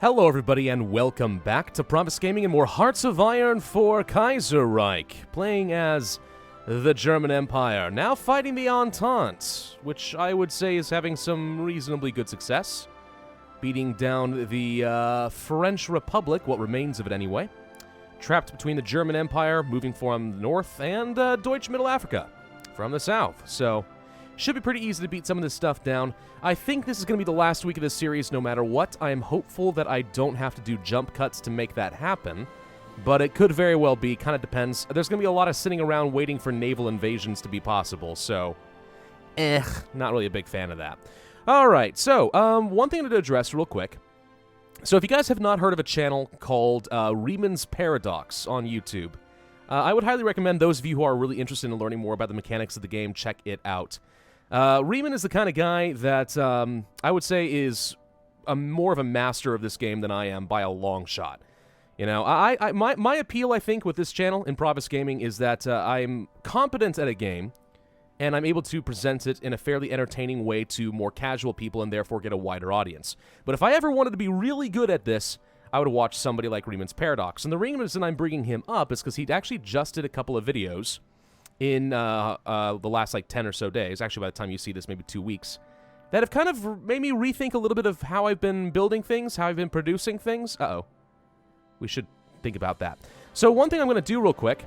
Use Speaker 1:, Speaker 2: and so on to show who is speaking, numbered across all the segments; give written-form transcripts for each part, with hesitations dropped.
Speaker 1: Hello everybody and welcome back to Pravus Gaming and more Hearts of Iron for Kaiserreich, playing as the German Empire, now fighting the Entente, which I would say is having some reasonably good success, beating down the French Republic, what remains of it anyway, trapped between the German Empire, moving from the north, and Deutsche Middle Africa from the south, so should be pretty easy to beat some of this stuff down. I think this is going to be the last week of this series no matter what. I am hopeful that I don't have to do jump cuts to make that happen, but it could very well be. Kind of depends. There's going to be a lot of sitting around waiting for naval invasions to be possible, so not really a big fan of that. Alright, so one thing to address real quick. So if you guys have not heard of a channel called Riemann's Paradox on YouTube, I would highly recommend those of you who are really interested in learning more about the mechanics of the game, check it out. Riemann is the kind of guy that I would say is more of a master of this game than I am by a long shot. You know, my appeal, I think, with this channel in Pravus Gaming is that I'm competent at a game, and I'm able to present it in a fairly entertaining way to more casual people and therefore get a wider audience. But if I ever wanted to be really good at this, I would watch somebody like Riemann's Paradox. And the reason I'm bringing him up is because he actually just did a couple of videos in the last, 10 or so days, actually by the time you see this, maybe 2 weeks, that have kind of made me rethink a little bit of how I've been building things, how I've been producing things. Uh-oh. We should think about that. So one thing I'm going to do real quick,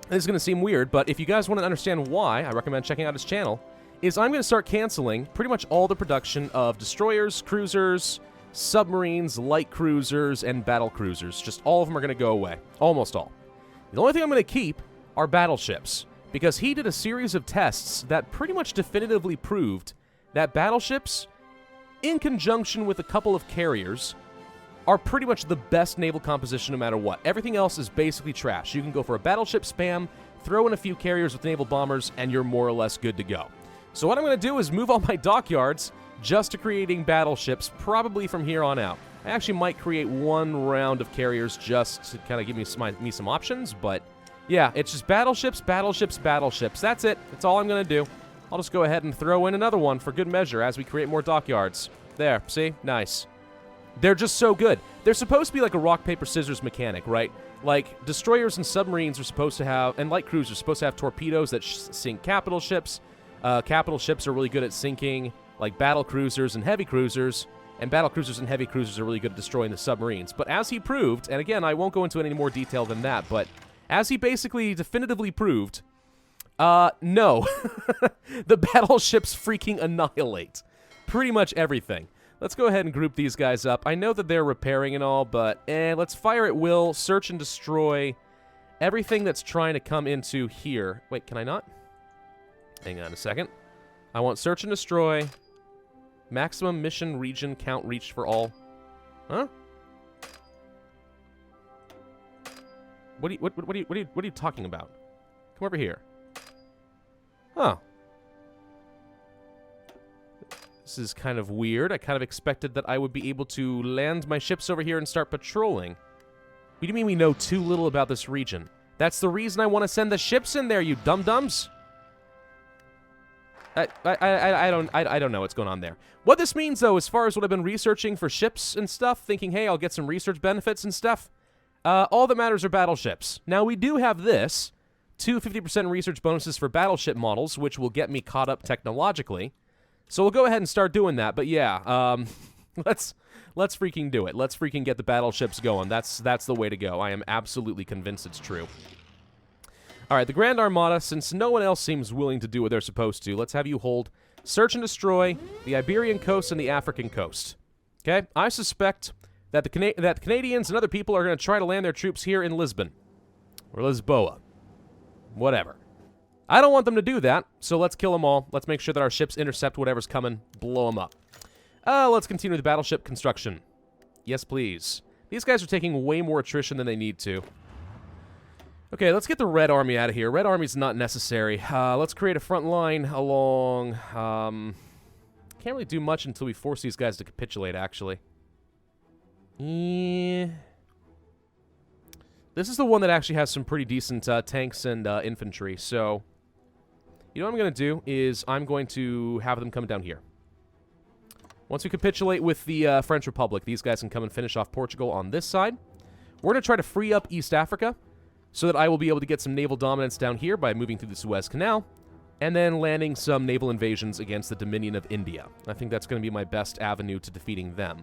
Speaker 1: and this is going to seem weird, but if you guys want to understand why, I recommend checking out his channel, is I'm going to start canceling pretty much all the production of destroyers, cruisers, submarines, light cruisers, and battle cruisers. Just all of them are going to go away. Almost all. The only thing I'm going to keep are battleships, because he did a series of tests that pretty much definitively proved that battleships, in conjunction with a couple of carriers, are pretty much the best naval composition no matter what. Everything else is basically trash. You can go for a battleship spam, throw in a few carriers with naval bombers, and you're more or less good to go. So what I'm going to do is move all my dockyards just to creating battleships, probably from here on out. I actually might create one round of carriers just to kind of give me some options, but yeah, it's just battleships, battleships, battleships. That's it. That's all I'm going to do. I'll just go ahead and throw in another one for good measure as we create more dockyards. There, see? Nice. They're just so good. They're supposed to be like a rock, paper, scissors mechanic, right? Like, destroyers and submarines are supposed to have, and light cruisers are supposed to have torpedoes that sink capital ships. Capital ships are really good at sinking, like, battle cruisers and heavy cruisers. And battle cruisers and heavy cruisers are really good at destroying the submarines. But as he proved, and again, I won't go into any more detail than that, but as he basically definitively proved, no. The battleships freaking annihilate pretty much everything. Let's go ahead and group these guys up. I know that they're repairing and all, but let's fire at will, search and destroy everything that's trying to come into here. Wait, can I not? Hang on a second. I want search and destroy, maximum mission region count reached for all. Huh? What are you talking about? Come over here. Huh. This is kind of weird. I kind of expected that I would be able to land my ships over here and start patrolling. What do you mean we know too little about this region? That's the reason I want to send the ships in there, you dum-dums. I don't know what's going on there. What this means, though, as far as what I've been researching for ships and stuff, thinking, hey, I'll get some research benefits and stuff, all that matters are battleships. Now, we do have this, 2 50% research bonuses for battleship models, which will get me caught up technologically. So we'll go ahead and start doing that. But yeah, let's freaking do it. Let's freaking get the battleships going. That's the way to go. I am absolutely convinced it's true. All right, the Grand Armada, since no one else seems willing to do what they're supposed to, let's have you hold search and destroy the Iberian coast and the African coast. Okay? I suspect that the Canadians and other people are going to try to land their troops here in Lisbon. Or Lisboa. Whatever. I don't want them to do that, so let's kill them all. Let's make sure that our ships intercept whatever's coming, blow them up. Let's continue the battleship construction. Yes, please. These guys are taking way more attrition than they need to. Okay, let's get the Red Army out of here. Red Army's not necessary. Let's create a front line along... can't really do much until we force these guys to capitulate, actually. This is the one that actually has some pretty decent tanks and infantry, so... You know what I'm going to do is I'm going to have them come down here. Once we capitulate with the French Republic, these guys can come and finish off Portugal on this side. We're going to try to free up East Africa so that I will be able to get some naval dominance down here by moving through the Suez Canal and then landing some naval invasions against the Dominion of India. I think that's going to be my best avenue to defeating them.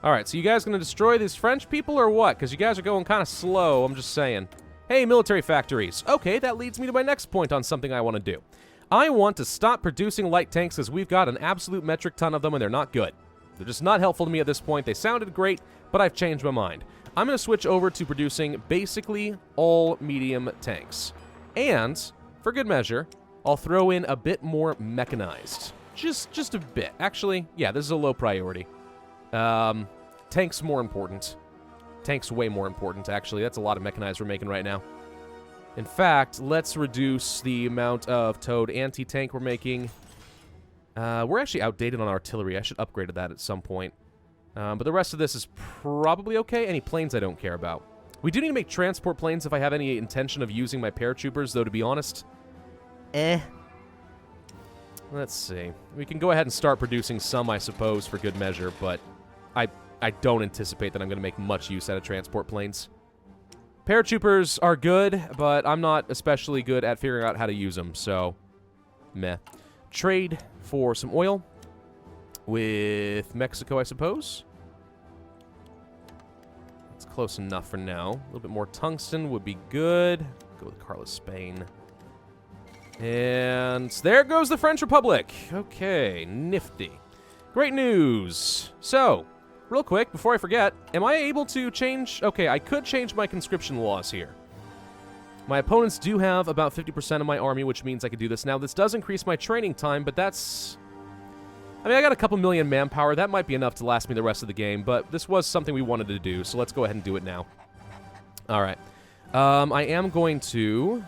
Speaker 1: All right, so you guys going to destroy these French people or what? Because you guys are going kind of slow, I'm just saying. Hey, military factories. Okay, that leads me to my next point on something I want to do. I want to stop producing light tanks because we've got an absolute metric ton of them and they're not good. They're just not helpful to me at this point. They sounded great, but I've changed my mind. I'm going to switch over to producing basically all medium tanks. And, for good measure, I'll throw in a bit more mechanized. Just a bit. Actually, yeah, this is a low priority. Tanks more important. Tanks way more important, actually. That's a lot of mechanized we're making right now. In fact, let's reduce the amount of towed anti-tank we're making. We're actually outdated on artillery. I should upgrade that at some point. But the rest of this is probably okay. Any planes I don't care about. We do need to make transport planes if I have any intention of using my paratroopers, though, to be honest. Let's see. We can go ahead and start producing some, I suppose, for good measure, but I don't anticipate that I'm going to make much use out of transport planes. Paratroopers are good, but I'm not especially good at figuring out how to use them, so meh. Trade for some oil with Mexico, I suppose. That's close enough for now. A little bit more tungsten would be good. Go with Carlos, Spain. And there goes the French Republic. Okay, nifty. Great news. So, real quick, before I forget, am I able to change... Okay, I could change my conscription laws here. My opponents do have about 50% of my army, which means I could do this. Now, this does increase my training time, but that's... I mean, I got a couple million manpower. That might be enough to last me the rest of the game, but this was something we wanted to do, so let's go ahead and do it now. All right. I am going to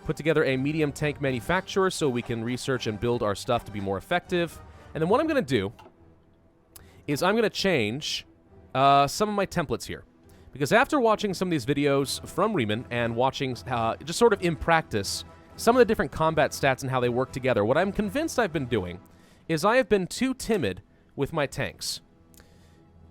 Speaker 1: put together a medium tank manufacturer so we can research and build our stuff to be more effective. And then what I'm going to do is I'm going to change some of my templates here. Because after watching some of these videos from Riemann and watching just sort of in practice some of the different combat stats and how they work together, what I'm convinced I've been doing is I have been too timid with my tanks.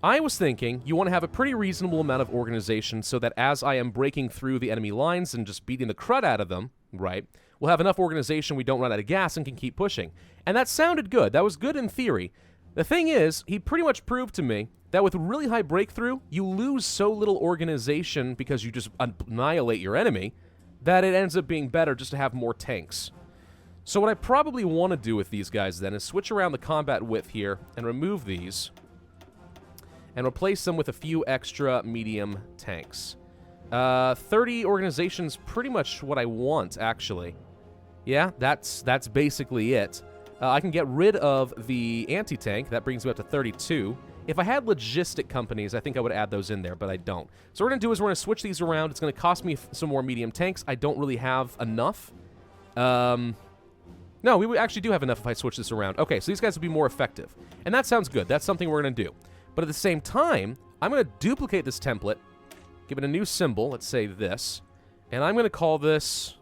Speaker 1: I was thinking you want to have a pretty reasonable amount of organization so that as I am breaking through the enemy lines and just beating the crud out of them, right, we'll have enough organization we don't run out of gas and can keep pushing. And that sounded good. That was good in theory. The thing is, he pretty much proved to me that with really high breakthrough, you lose so little organization because you just annihilate your enemy that it ends up being better just to have more tanks. So what I probably want to do with these guys then is switch around the combat width here and remove these and replace them with a few extra medium tanks. 30 organization's pretty much what I want, actually. Yeah, that's basically it. I can get rid of the anti-tank. That brings me up to 32. If I had logistic companies, I think I would add those in there, but I don't. So what we're going to do is we're going to switch these around. It's going to cost me some more medium tanks. I don't really have enough. No, we actually do have enough if I switch this around. Okay, so these guys will be more effective. And that sounds good. That's something we're going to do. But at the same time, I'm going to duplicate this template, give it a new symbol. Let's say this. And I'm going to call this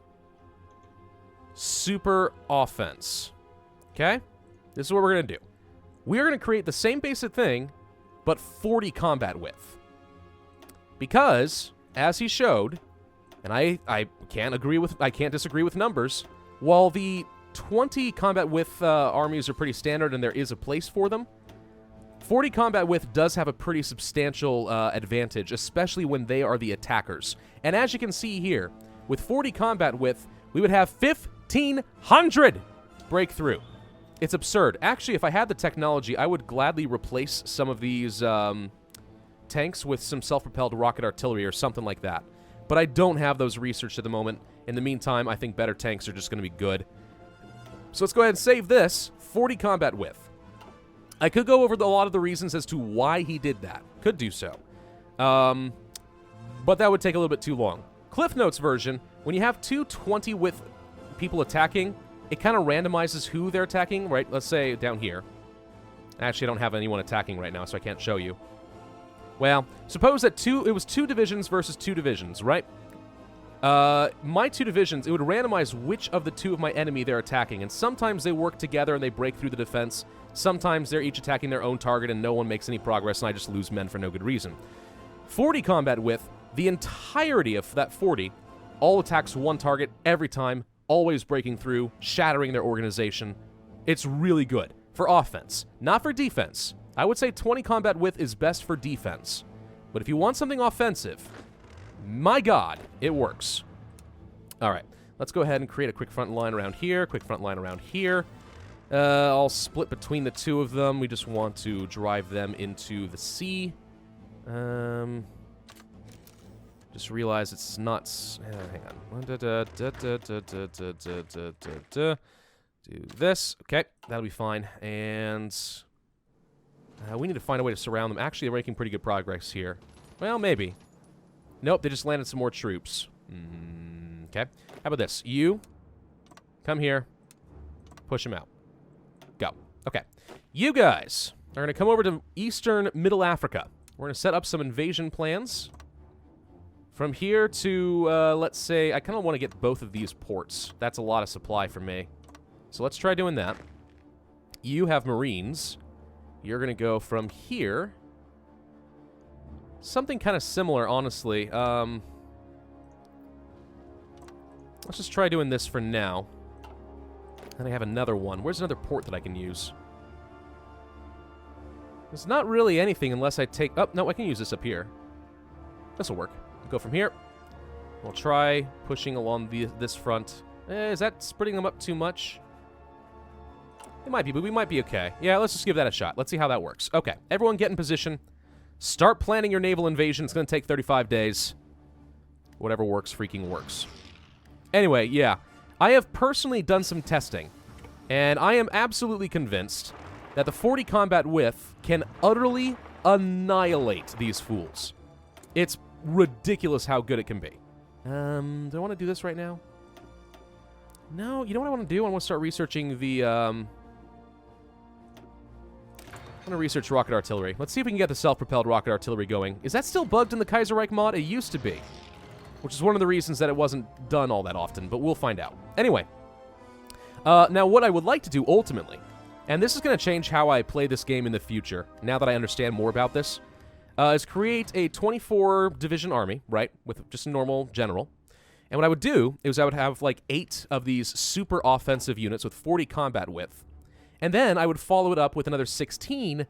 Speaker 1: Super Offense. Okay? This is what we're going to do. We're going to create the same basic thing, but 40 combat width. Because, as he showed, and I can't disagree with numbers, while the 20 combat width armies are pretty standard and there is a place for them, 40 combat width does have a pretty substantial advantage, especially when they are the attackers. And as you can see here, with 40 combat width, we would have 1,500 breakthrough. It's absurd. Actually, if I had the technology, I would gladly replace some of these tanks with some self-propelled rocket artillery or something like that. But I don't have those researched at the moment. In the meantime, I think better tanks are just going to be good. So let's go ahead and save this. 40 combat width. I could go over a lot of the reasons as to why he did that. Could do so. But that would take a little bit too long. Cliff Notes version, when you have two 20 width people attacking, it kind of randomizes who they're attacking, right? Let's say down here. Actually, I don't have anyone attacking right now, so I can't show you. Well, suppose that it was 2 divisions versus 2 divisions, right? My two divisions, it would randomize which of the two of my enemy they're attacking, and sometimes they work together and they break through the defense. Sometimes they're each attacking their own target and no one makes any progress, and I just lose men for no good reason. 40 combat width, the entirety of that 40 all attacks one target every time, always breaking through, shattering their organization. It's really good for offense, not for defense. I would say 20 combat width is best for defense. But if you want something offensive, my God, it works. All right, let's go ahead and create a quick front line around here, quick front line around here. I'll split between the two of them. We just want to drive them into the sea. Just realize it's not... hang on. Do this. Okay, that'll be fine. And we need to find a way to surround them. Actually, they're making pretty good progress here. Well, maybe. Nope, they just landed some more troops. Okay. How about this? You, come here. Push them out. Go. Okay. You guys are going to come over to Eastern Middle Africa. We're going to set up some invasion plans. From here to, let's say, I kind of want to get both of these ports. That's a lot of supply for me. So let's try doing that. You have Marines. You're going to go from here. Something kind of similar, honestly. Let's just try doing this for now. Then I have another one. Where's another port that I can use? There's not really anything unless I take... Oh, no, I can use this up here. This'll work. Go from here. We'll try pushing along this front. Is that splitting them up too much? It might be, but we might be okay. Yeah, let's just give that a shot. Let's see how that works. Okay, everyone get in position. Start planning your naval invasion. It's going to take 35 days. Whatever works freaking works. Anyway, yeah. I have personally done some testing, and I am absolutely convinced that the 40 combat width can utterly annihilate these fools. It's ridiculous how good it can be. Do I want to do this right now? No, you know what I want to do? I want to start researching the, I want to research rocket artillery. Let's see if we can get the self-propelled rocket artillery going. Is that still bugged in the Kaiserreich mod? It used to be. Which is one of the reasons that it wasn't done all that often, but we'll find out. Anyway. Now what I would like to do ultimately, and this is going to change how I play this game in the future, now that I understand more about this, is create a 24-division army, right, with just a normal general. And what I would do is I would have, like, 8 of these super offensive units with 40 combat width. And then I would follow it up with another 16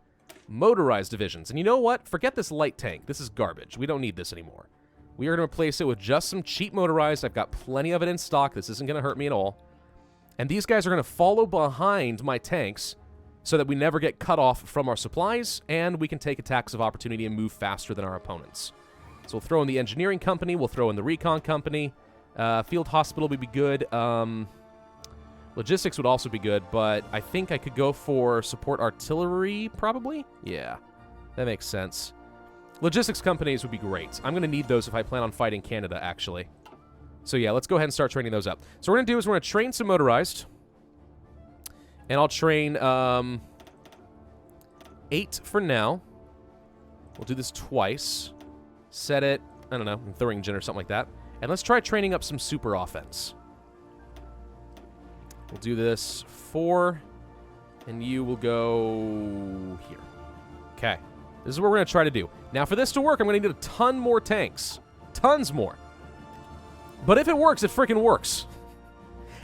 Speaker 1: motorized divisions. And you know what? Forget this light tank. This is garbage. We don't need this anymore. We are going to replace it with just some cheap motorized. I've got plenty of it in stock. This isn't going to hurt me at all. And these guys are going to follow behind my tanks so that we never get cut off from our supplies, and we can take attacks of opportunity and move faster than our opponents. So we'll throw in the engineering company, we'll throw in the recon company, field hospital would be good, logistics would also be good, but I think I could go for support artillery, probably? Yeah, that makes sense. Logistics companies would be great. I'm going to need those if I plan on fighting Canada, actually. So yeah, let's go ahead and start training those up. So what we're going to do is we're going to train some motorized. And I'll train 8 for now. We'll do this twice. Set it, I don't know, in Thuringen or something like that. And let's try training up some super offense. We'll do this 4. And you will go here. Okay. This is what we're going to try to do. Now, for this to work, I'm going to need a ton more tanks. Tons more. But if it works, it freaking works.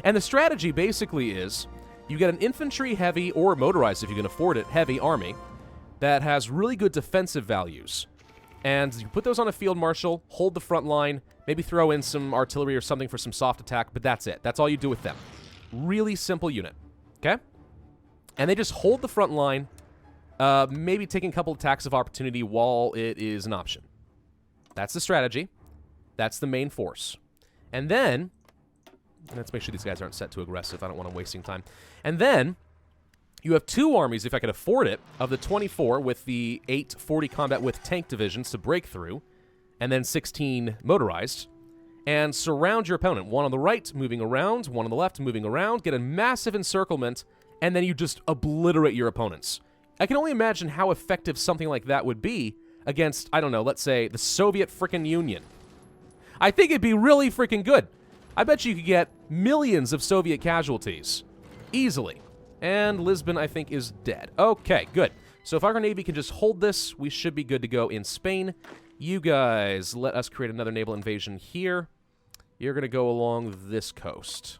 Speaker 1: And the strategy basically is you get an infantry heavy, or motorized if you can afford it, heavy army that has really good defensive values. And you put those on a field marshal, hold the front line, maybe throw in some artillery or something for some soft attack, but that's it. That's all you do with them. Really simple unit. Okay? And they just hold the front line, maybe taking a couple attacks of opportunity while it is an option. That's the strategy. That's the main force. And then, let's make sure these guys aren't set too aggressive. I don't want them wasting time. And then, you have 2 armies, if I could afford it, of the 24 with the 8 40 combat with tank divisions to break through, and then 16 motorized, and surround your opponent. One on the right, moving around, one on the left, moving around, get a massive encirclement, and then you just obliterate your opponents. I can only imagine how effective something like that would be against, I don't know, let's say, the Soviet frickin' Union. I think it'd be really freaking good. I bet you could get millions of Soviet casualties. Easily. And Lisbon, I think, is dead. Okay, good. So if our Navy can just hold this, we should be good to go in Spain. You guys, let us create another naval invasion here. You're going to go along this coast.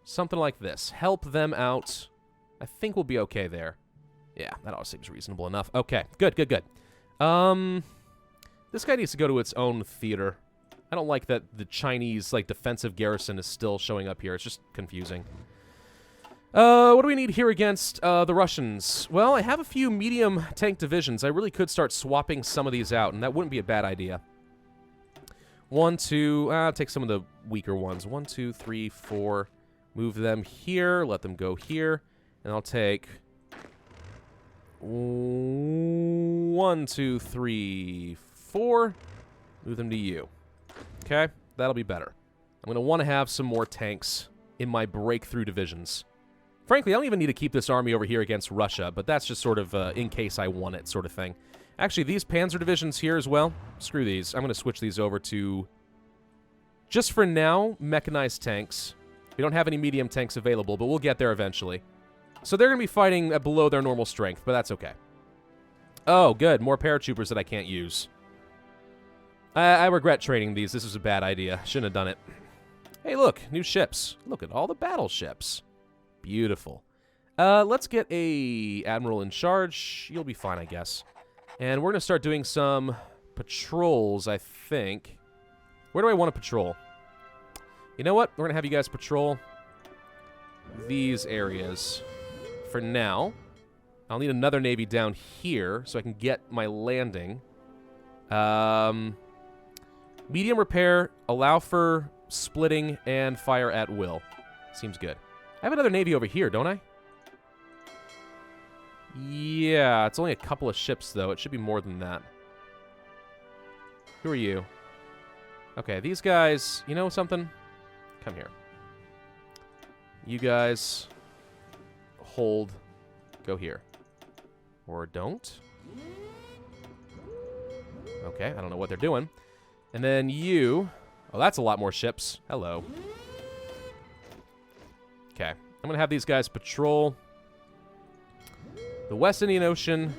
Speaker 1: Something like this. Help them out. I think we'll be okay there. Yeah, that all seems reasonable enough. Okay, good, good, good. This guy needs to go to its own theater. I don't like that the Chinese, like, defensive garrison is still showing up here. It's just confusing. What do we need here against the Russians? Well, I have a few medium tank divisions. I really could start swapping some of these out, and that wouldn't be a bad idea. 1, 2, take some of the weaker ones. 1, 2, 3, 4. Move them here. Let them go here. And I'll take 1, 2, 3, 4. Move them to you. Okay? That'll be better. I'm going to want to have some more tanks in my breakthrough divisions. Frankly, I don't even need to keep this army over here against Russia, but that's just sort of in case I want it sort of thing. Actually, these panzer divisions here as well, screw these. I'm going to switch these over to, just for now, mechanized tanks. We don't have any medium tanks available, but we'll get there eventually. So they're going to be fighting at below their normal strength, but that's okay. Oh, good. More paratroopers that I can't use. I regret trading these. This was a bad idea. Shouldn't have done it. Hey, look. New ships. Look at all the battleships. Beautiful. Let's get a admiral in charge. You'll be fine, I guess. And we're going to start doing some patrols, I think. Where do I want to patrol? You know what? We're going to have you guys patrol these areas for now. I'll need another navy down here so I can get my landing. Medium repair, allow for splitting, and fire at will. Seems good. I have another navy over here, don't I? Yeah, it's only a couple of ships, though. It should be more than that. Who are you? Okay, these guys... You know something? Come here. You guys... Hold. Go here. Or don't. Okay, I don't know what they're doing. And then you... Oh, that's a lot more ships. Hello. Okay. I'm going to have these guys patrol the West Indian Ocean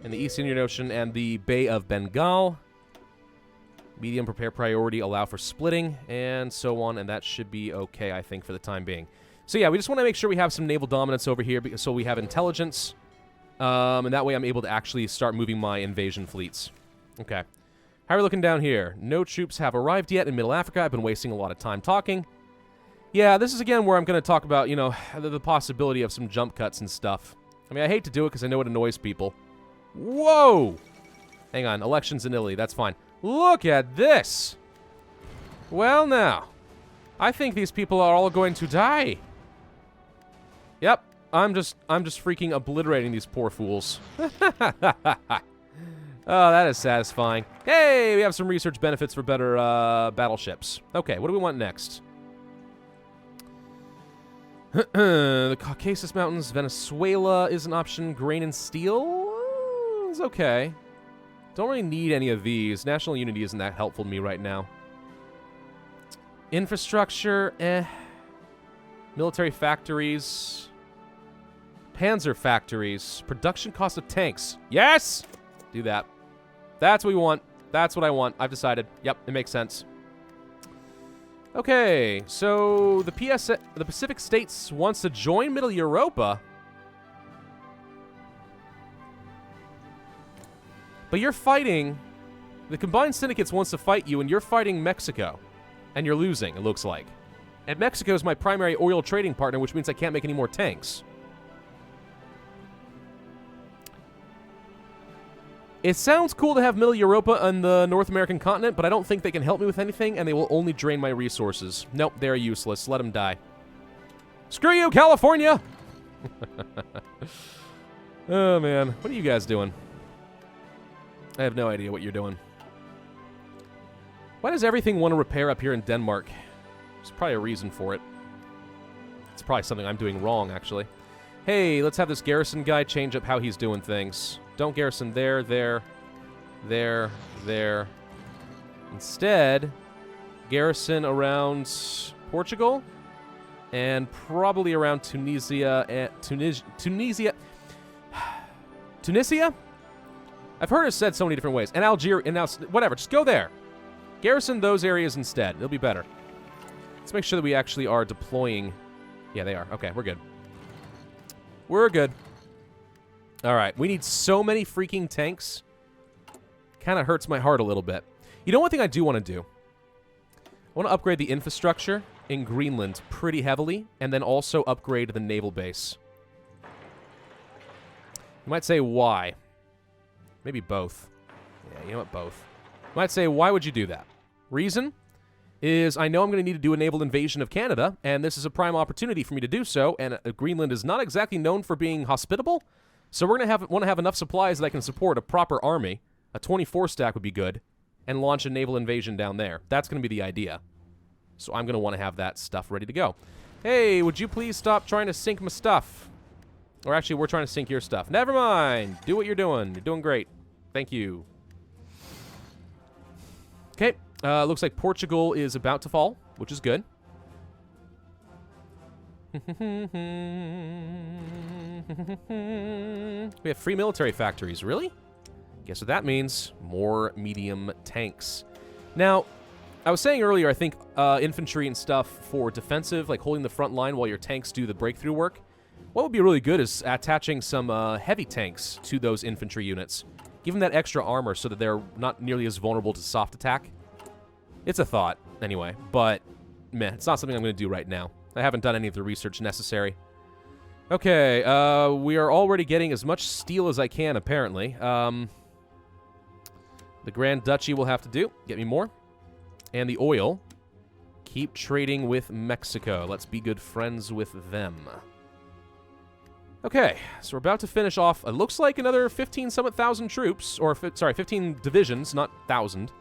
Speaker 1: and the East Indian Ocean and the Bay of Bengal. Medium prepare priority, allow for splitting, and so on, and that should be okay, I think, for the time being. So yeah, we just want to make sure we have some naval dominance over here, so we have intelligence, and that way I'm able to actually start moving my invasion fleets. Okay. How are we looking down here? No troops have arrived yet in Middle Africa. I've been wasting a lot of time talking. Yeah, this is again where I'm going to talk about, you know, the possibility of some jump cuts and stuff. I mean, I hate to do it because I know it annoys people. Whoa! Hang on, elections in Italy, that's fine. Look at this! Well now, I think these people are all going to die. Yep, I'm just freaking obliterating these poor fools. Oh, that is satisfying. Hey, we have some research benefits for better battleships. Okay, what do we want next? The Caucasus Mountains, Venezuela is an option. Grain and steel is okay. Don't really need any of these. National unity isn't that helpful to me right now. Infrastructure, Military factories. Panzer factories. Production cost of tanks. Yes! Do that. That's what we want. That's what I want. I've decided. Yep, it makes sense. Okay, so the Pacific States wants to join Mitteleuropa. But you're fighting... The Combined Syndicates wants to fight you, and you're fighting Mexico. And you're losing, it looks like. And Mexico is my primary oil trading partner, which means I can't make any more tanks. It sounds cool to have Mitteleuropa on the North American continent, but I don't think they can help me with anything, and they will only drain my resources. Nope, they're useless. Let them die. Screw you, California! Oh, man. What are you guys doing? I have no idea what you're doing. Why does everything want to repair up here in Denmark? There's probably a reason for it. It's probably something I'm doing wrong, actually. Hey, let's have this garrison guy change up how he's doing things. Don't garrison there, there, there, there, Instead, garrison around Portugal and probably around Tunisia and Tunisia. Tunisia? I've heard it said so many different ways. And Algeria, and now whatever, just go there. Garrison those areas instead. It'll be better. Let's make sure that we actually are deploying. Yeah, they are. Okay, we're good. We're good. All right, we need so many freaking tanks. Kind of hurts my heart a little bit. You know one thing I do want to do? I want to upgrade the infrastructure in Greenland pretty heavily, and then also upgrade the naval base. You might say, why? Maybe both. Yeah, you know what, both. You might say, why would you do that? Reason is I know I'm going to need to do a naval invasion of Canada, and this is a prime opportunity for me to do so, and Greenland is not exactly known for being hospitable, so we're going to want to have enough supplies that I can support a proper army. A 24 stack would be good, and launch a naval invasion down there. That's going to be the idea. So I'm going to want to have that stuff ready to go. Hey, would you please stop trying to sink my stuff? Or actually, we're trying to sink your stuff. Never mind. Do what you're doing. You're doing great. Thank you. Okay. Looks like Portugal is about to fall, which is good. We have free military factories. Really? Guess what that means? More medium tanks. Now, I was saying earlier, I think infantry and stuff for defensive, like holding the front line while your tanks do the breakthrough work. What would be really good is attaching some heavy tanks to those infantry units. Give them that extra armor so that they're not nearly as vulnerable to soft attack. It's a thought, anyway, but meh, it's not something I'm going to do right now. I haven't done any of the research necessary. Okay, we are already getting as much steel as I can, apparently. The Grand Duchy will have to do. Get me more. And the oil. Keep trading with Mexico. Let's be good friends with them. Okay, so we're about to finish off. It looks like another 15-something thousand troops. Or, sorry, 15 divisions, not 1,000.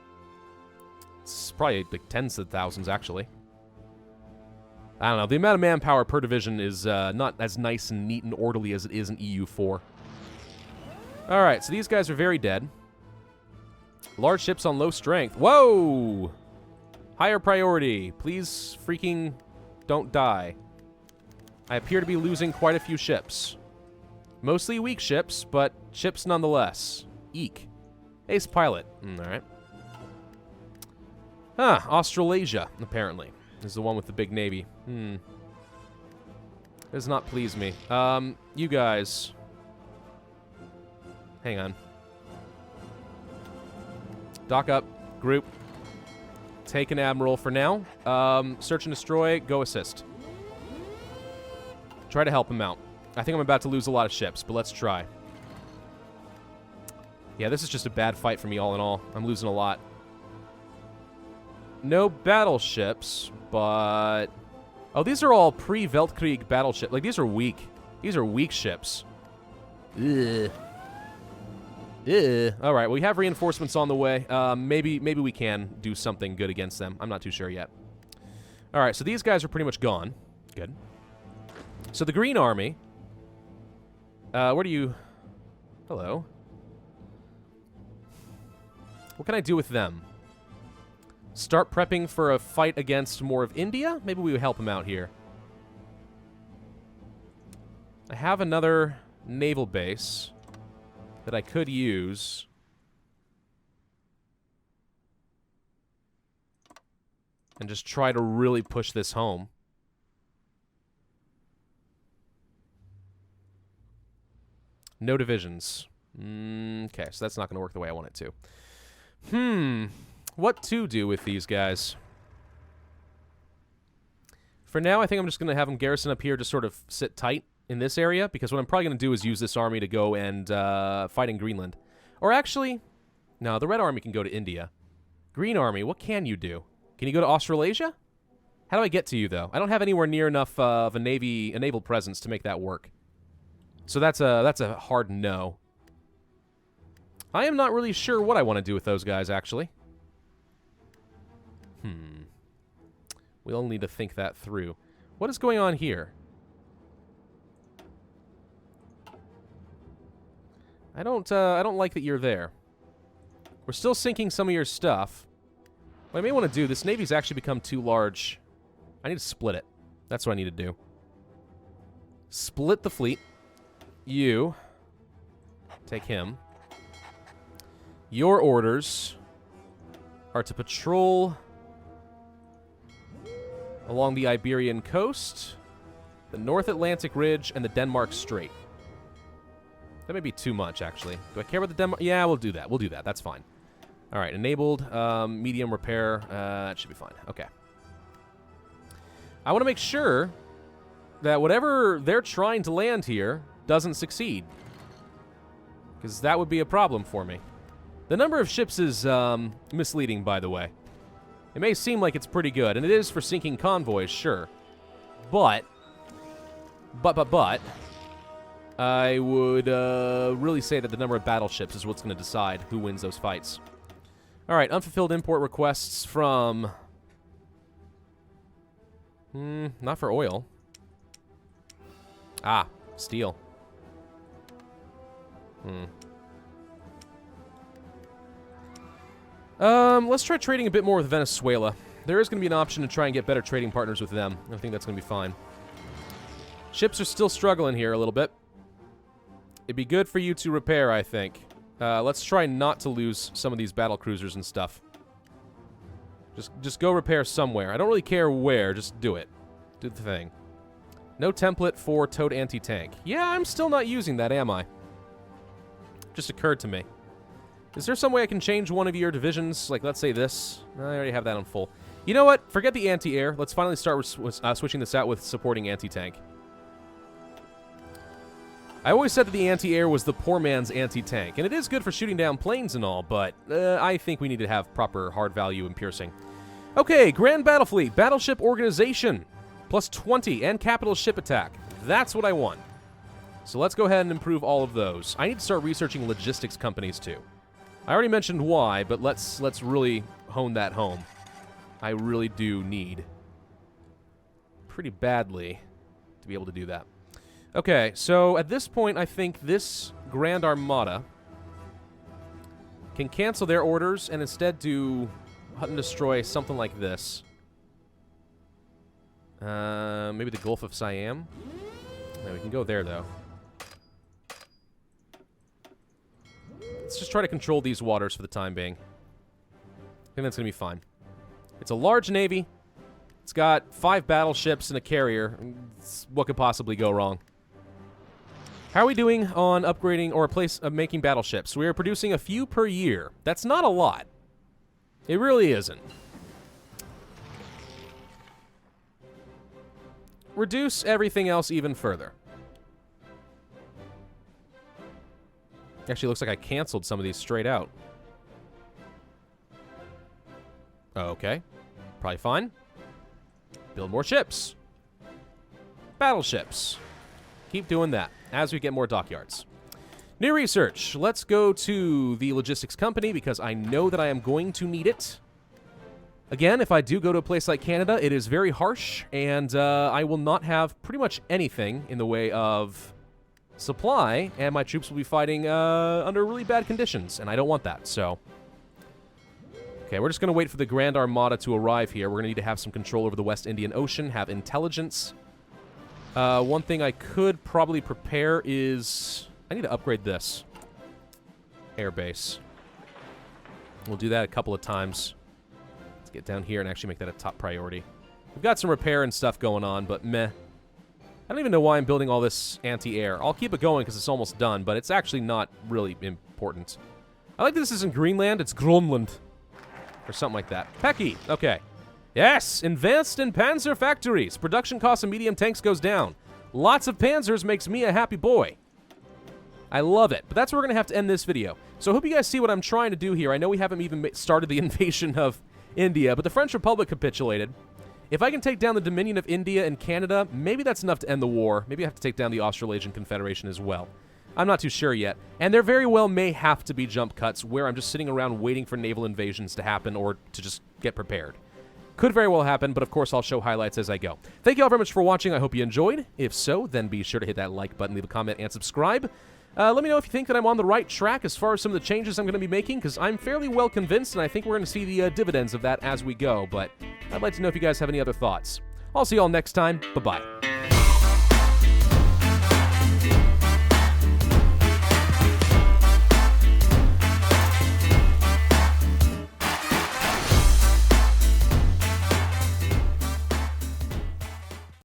Speaker 1: It's probably like tens of thousands, actually. I don't know. The amount of manpower per division is not as nice and neat and orderly as it is in EU4. All right, so these guys are very dead. Large ships on low strength. Whoa! Higher priority. Please freaking don't die. I appear to be losing quite a few ships. Mostly weak ships, but ships nonetheless. Eek. Ace pilot. All right. Ah, Australasia, apparently, is the one with the big navy. Does not please me. You guys. Hang on. Dock up. Group. Take an admiral for now. Search and destroy. Go assist. Try to help him out. I think I'm about to lose a lot of ships, but let's try. Yeah, this is just a bad fight for me all in all. I'm losing a lot. No battleships, but... Oh, these are all pre-Weltkrieg battleships. Like, these are weak. These are weak ships. Ugh. Ugh. All right, well, we have reinforcements on the way. Maybe we can do something good against them. I'm not too sure yet. All right, so these guys are pretty much gone. Good. So the Green Army... where do you... Hello. What can I do with them? Start prepping for a fight against more of India? Maybe we would help him out here. I have another naval base that I could use. And just try to really push this home. No divisions. Okay, so that's not going to work the way I want it to. What to do with these guys? For now, I think I'm just going to have them garrison up here to sort of sit tight in this area, because what I'm probably going to do is use this army to go and fight in Greenland. Or actually, no, the Red Army can go to India. Green Army, what can you do? Can you go to Australasia? How do I get to you, though? I don't have anywhere near enough of a naval presence to make that work. So that's a hard no. I am not really sure what I want to do with those guys, actually. We'll need to think that through. What is going on here? I don't like that you're there. We're still sinking some of your stuff. What I may want to do, this Navy's actually become too large. I need to split it. That's what I need to do. Split the fleet. You take him. Your orders are to patrol along the Iberian coast, the North Atlantic Ridge, and the Denmark Strait. That may be too much, actually. Do I care about the Denmark? Yeah, we'll do that. We'll do that. That's fine. All right, enabled, medium repair. That should be fine. Okay. I want to make sure that whatever they're trying to land here doesn't succeed, because that would be a problem for me. The number of ships is misleading, by the way. It may seem like it's pretty good, and it is for sinking convoys, sure. But, I would really say that the number of battleships is what's going to decide who wins those fights. All right, unfulfilled import requests from... not for oil. Ah, steel. Let's try trading a bit more with Venezuela. There is going to be an option to try and get better trading partners with them. I think that's going to be fine. Ships are still struggling here a little bit. It'd be good for you to repair, I think. Let's try not to lose some of these battle cruisers and stuff. Just go repair somewhere. I don't really care where. Just do it. Do the thing. No template for towed anti-tank. Yeah, I'm still not using that, am I? Just occurred to me. Is there some way I can change one of your divisions? Like, let's say this. I already have that on full. You know what? Forget the anti-air. Let's finally start switching this out with supporting anti-tank. I always said that the anti-air was the poor man's anti-tank, and it is good for shooting down planes and all, but I think we need to have proper hard value and piercing. Okay, Grand Battle Fleet, Battleship Organization, plus 20, and Capital Ship Attack. That's what I want. So let's go ahead and improve all of those. I need to start researching logistics companies, too. I already mentioned why, but let's really hone that home. I really do need pretty badly to be able to do that. Okay, so at this point, I think this Grand Armada can cancel their orders and instead do hunt and destroy something like this. Maybe the Gulf of Siam? No, we can go there, though. Let's just try to control these waters for the time being. I think that's going to be fine. It's a large navy. It's got 5 battleships and a carrier. What could possibly go wrong? How are we doing on upgrading or making battleships? We are producing a few per year. That's not a lot. It really isn't. Reduce everything else even further. Actually, looks like I canceled some of these straight out. Okay. Probably fine. Build more ships. Battleships. Keep doing that as we get more dockyards. New research. Let's go to the logistics company because I know that I am going to need it. Again, if I do go to a place like Canada, it is very harsh, and I will not have pretty much anything in the way of supply, and my troops will be fighting under really bad conditions, and I don't want that, so... Okay, we're just going to wait for the Grand Armada to arrive here. We're going to need to have some control over the West Indian Ocean, have intelligence. One thing I could probably prepare is... I need to upgrade this. Airbase. We'll do that a couple of times. Let's get down here and actually make that a top priority. We've got some repair and stuff going on, but meh. I don't even know why I'm building all this anti-air. I'll keep it going because it's almost done, but it's actually not really important. I like that this isn't Greenland, it's Grönland. Or something like that. Pecky, okay. Yes, advanced in Panzer factories. Production cost of medium tanks goes down. Lots of Panzers makes me a happy boy. I love it. But that's where we're going to have to end this video. So I hope you guys see what I'm trying to do here. I know we haven't even started the invasion of India, but the French Republic capitulated. If I can take down the Dominion of India and Canada, maybe that's enough to end the war. Maybe I have to take down the Australasian Confederation as well. I'm not too sure yet. And there very well may have to be jump cuts where I'm just sitting around waiting for naval invasions to happen or to just get prepared. Could very well happen, but of course I'll show highlights as I go. Thank you all very much for watching. I hope you enjoyed. If so, then be sure to hit that like button, leave a comment, and subscribe. Let me know if you think that I'm on the right track as far as some of the changes I'm going to be making, because I'm fairly well convinced, and I think we're going to see the dividends of that as we go, but I'd like to know if you guys have any other thoughts. I'll see you all next time. Bye-bye.